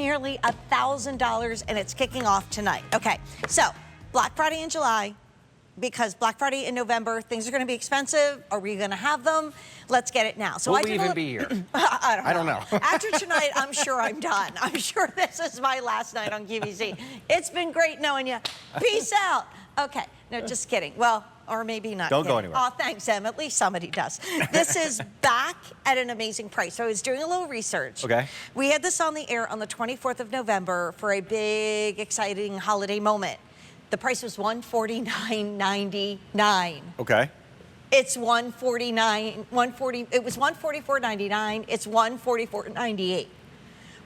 nearly $1,000, and it's kicking off tonight. Okay, so Black Friday in July, because Black Friday in November, things are going to be expensive. Are we going to have them? Let's get it now. So Will we even be here? I don't know. know. After tonight, I'm sure I'm done. I'm sure this is my last night on QVC. It's been great knowing you. Peace out. Okay, no, just kidding. Well, or maybe not. Don't kidding. go anywhere. Oh, thanks, Em. At least somebody does. This is back at an amazing price. So I was doing a little research. Okay. We had this on the air on the 24th of November for a big, exciting holiday moment. The price was $149.99. Okay. It's it was $144.99. It's $144.98.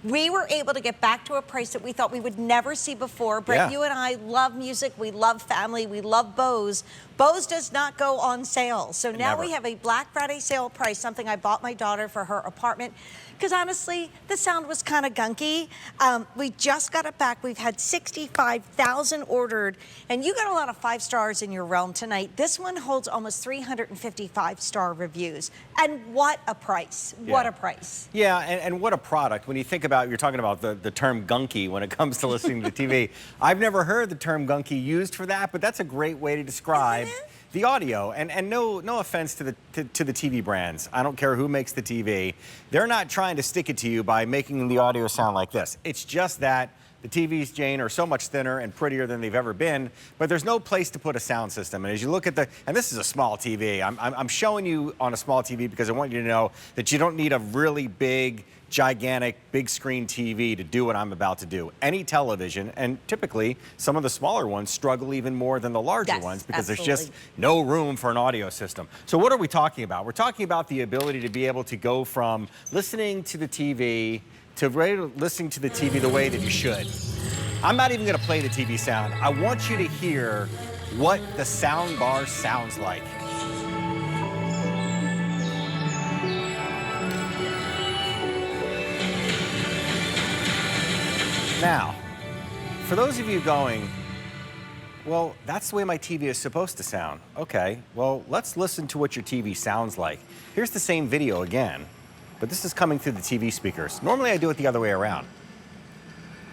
We were able to get back to a price that we thought we would never see before. Brett, you and I love music. We love family. We love Bose. Bose does not go on sale. So now we have a Black Friday sale price, something I bought my daughter for her apartment. Because honestly, the sound was kind of gunky. We just got it back. We've had 65,000 ordered. And you got a lot of 5 stars in your realm tonight. This one holds almost 355-star reviews. And what a price. Yeah. What a price. Yeah, and what a product. When you think about, you're talking about the term gunky when it comes to listening to TV. I've never heard the term gunky used for that, but that's a great way to describe the audio. And no offense to the TV brands. I don't care who makes the TV. They're not trying to stick it to you by making the audio sound like this. It's just that the TVs, Jane, are so much thinner and prettier than they've ever been, but there's no place to put a sound system. And as you look at and this is a small TV. I'm showing you on a small TV because I want you to know that you don't need a really big, gigantic, big screen TV to do what I'm about to do. Any television, and typically some of the smaller ones struggle even more than the larger ones because there's just no room for an audio system. So what are we talking about? We're talking about the ability to be able to go from listening to the TV to listening to the TV the way that you should. I'm not even going to play the TV sound. I want you to hear what the Soundbar sounds like. Now, for those of you going, well, that's the way my TV is supposed to sound. Okay, well, let's listen to what your TV sounds like. Here's the same video again, but this is coming through the TV speakers. Normally I do it the other way around.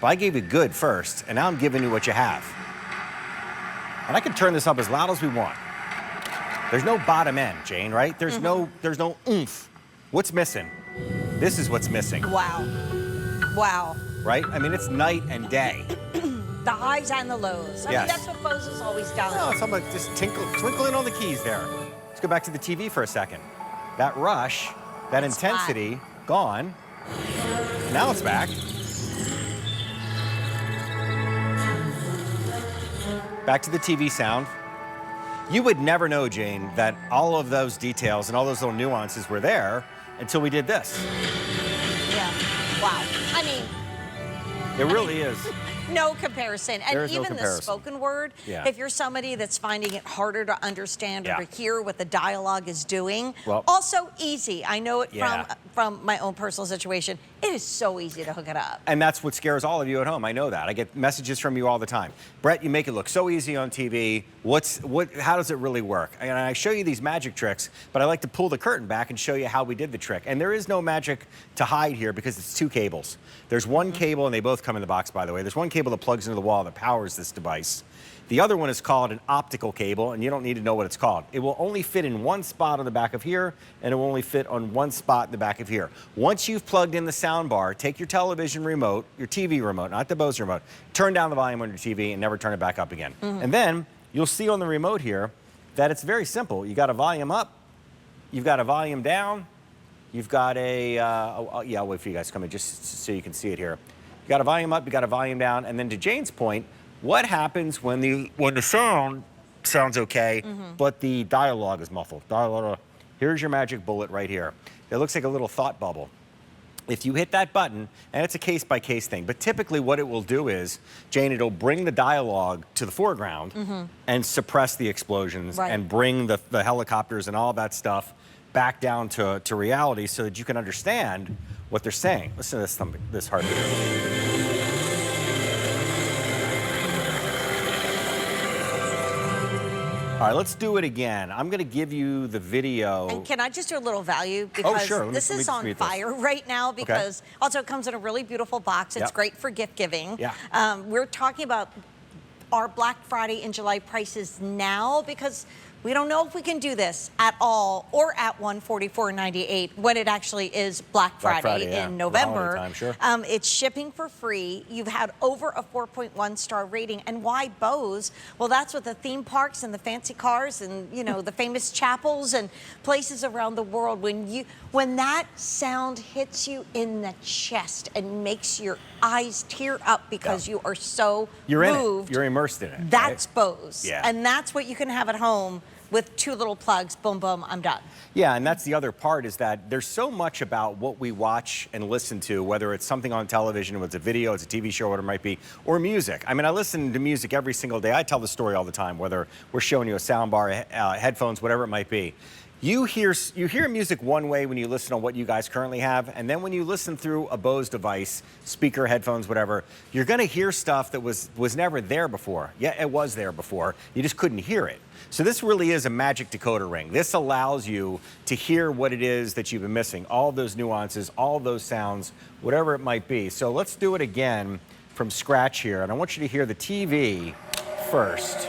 But I gave you good first, and now I'm giving you what you have. And I can turn this up as loud as we want. There's no bottom end, Jane, right? There's no oomph. What's missing? This is what's missing. Wow. Wow. Right? I mean, it's night and day. The highs and the lows. I mean, that's what Bose has always done. No, it's almost just twinkling on the keys there. Let's go back to the TV for a second. That rush, that intensity, gone. Now it's back. Back to the TV sound. You would never know, Jane, that all of those details and all those little nuances were there until we did this. Yeah. Wow. I mean, it really is. No comparison. And even the spoken word, if you're somebody that's finding it harder to understand or to hear what the dialogue is doing, also easy. I know it from my own personal situation. It is so easy to hook it up. And that's what scares all of you at home. I know that. I get messages from you all the time. Brett, you make it look so easy on TV. How does it really work? And I show you these magic tricks, but I like to pull the curtain back and show you how we did the trick. And there is no magic to hide here because it's 2 cables. There's one cable, and they both come in the box, by the way. There's one cable that plugs into the wall that powers this device. The other one is called an optical cable, and you don't need to know what it's called. It will only fit in one spot on the back of here, and it will only fit on one spot in the back of here. Once you've plugged in the Soundbar, take your television remote, your TV remote, not the Bose remote, turn down the volume on your TV and never turn it back up again. And then you'll see on the remote here that it's very simple. You got a volume up, you've got a volume down, you've got I'll wait for you guys to come in just so you can see it here. You got a volume up, you got a volume down, and then to Jane's point, what happens when the sound sounds okay, but the dialogue is muffled? Here's your magic bullet right here. It looks like a little thought bubble. If you hit that button, and it's a case-by-case thing, but typically what it will do is, Jane, it'll bring the dialogue to the foreground and suppress the explosions and bring the helicopters and all that stuff back down to reality so that you can understand what they're saying. Listen to this heartbeat. All right, let's do it again. I'm going to give you the video. And can I just do a little value? Because sure. this is on fire right now because also it comes in a really beautiful box. It's great for gift giving. Yeah. We're talking about our Black Friday in July prices now because we don't know if we can do this at all or at $144.98 when it actually is Black Friday in November. Time, sure. It's shipping for free. You've had over a 4.1 star rating. And why Bose? Well, that's what the theme parks and the fancy cars and, you know, the famous chapels and places around the world. When that sound hits you in the chest and makes your eyes tear up because you are so moved. You're immersed in it. That's Bose. Yeah. And that's what you can have at home with 2 little plugs. Boom, boom, I'm done. Yeah, and that's the other part is that there's so much about what we watch and listen to, whether it's something on television, whether it's a video, it's a TV show, whatever it might be, or music. I mean, I listen to music every single day. I tell the story all the time, whether we're showing you a soundbar, headphones, whatever it might be. You hear music one way when you listen to what you guys currently have, and then when you listen through a Bose device, speaker, headphones, whatever, you're going to hear stuff that was never there before. Yeah, it was there before. You just couldn't hear it. So this really is a magic decoder ring. This allows you to hear what it is that you've been missing, all those nuances, all those sounds, whatever it might be. So let's do it again from scratch here, and I want you to hear the TV first.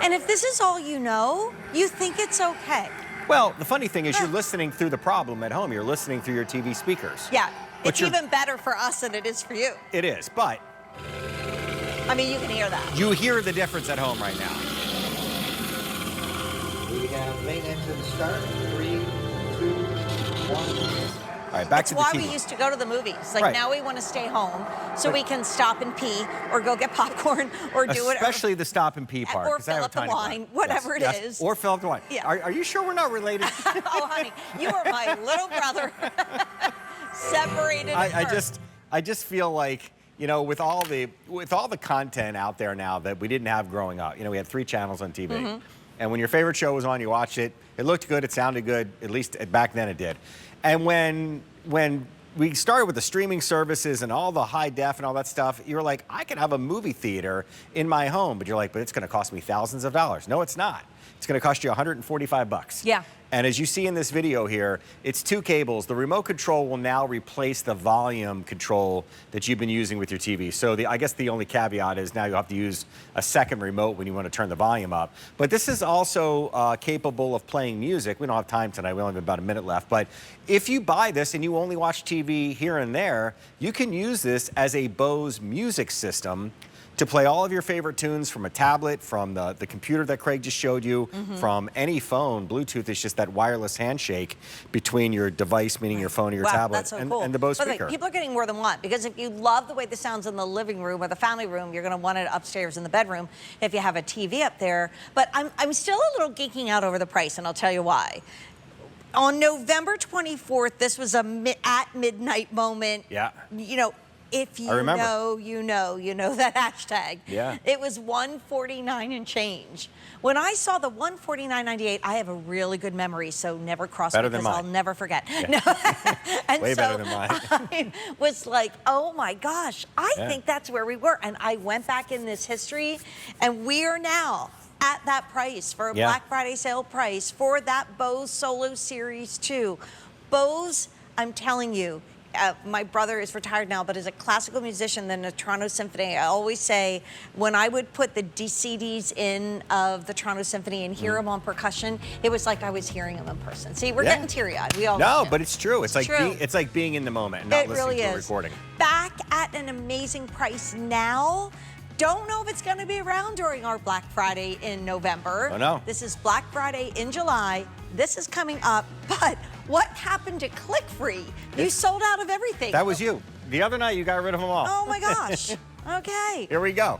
And if this is all you know, you think it's okay. Well, the funny thing is you're listening through the problem at home. You're listening through your TV speakers. Yeah, it's even better for us than it is for you. It is, but... I mean, you can hear that. You hear the difference at home right now. We have main engine start, 3, 2, 1. All right, back to the TV. It's why we used to go to the movies. Like now we want to stay home so we can stop and pee or go get popcorn or do it. Especially the stop and pee part. Or fill up the wine, whatever it is. Or fill up the wine. Yeah. Are you sure we're not related? Oh, honey, you are my little brother. Separated I just feel like, you know, with all the content out there now that we didn't have growing up. You know, we had 3 channels on TV. And when your favorite show was on, you watched it. It looked good. It sounded good. At least back then it did. And when we started with the streaming services and all the high def and all that stuff, you were like, I could have a movie theater in my home. But you're like, but it's going to cost me thousands of dollars. No, it's not. It's going to cost you $145. Yeah. And as you see in this video here, it's 2 cables. The remote control will now replace the volume control that you've been using with your TV. So I guess the only caveat is now you'll have to use a second remote when you want to turn the volume up. But this is also capable of playing music. We don't have time tonight. We only have about a minute left. But if you buy this and you only watch TV here and there, you can use this as a Bose music system to play all of your favorite tunes from a tablet, from the computer that Craig just showed you, from any phone. Bluetooth is just that wireless handshake between your device, meaning your phone or your tablet, that's so cool. and the Bose By the way, speaker. people are getting more than one, because if you love the way this sounds in the living room or the family room, you're going to want it upstairs in the bedroom if you have a TV up there. But I'm still a little geeking out over the price, and I'll tell you why. On November 24th, this was a at midnight moment. Yeah. You know, if you know, you know that hashtag. Yeah. It was $149 and change. When I saw the $149.98, I have a really good memory, so never cross me because I'll never forget. Yeah. No. And way so better than mine. I was like, oh my gosh, I think that's where we were. And I went back in this history, and we are now at that price for a Black Friday sale price for that Bose Solo Series 2. Bose, I'm telling you, my brother is retired now, but as a classical musician in the Toronto Symphony, I always say when I would put the CDs in of the Toronto Symphony and hear them on percussion, it was like I was hearing them in person. See, we're getting teary-eyed. We all No, but it's true. It's like being in the moment and not listening to a recording. Back at an amazing price now. Don't know if it's going to be around during our Black Friday in November. Oh, no. This is Black Friday in July. This is coming up, but what happened to Click Free? You sold out of everything. That was you. The other night, you got rid of them all. Oh, my gosh. Okay. Here we go.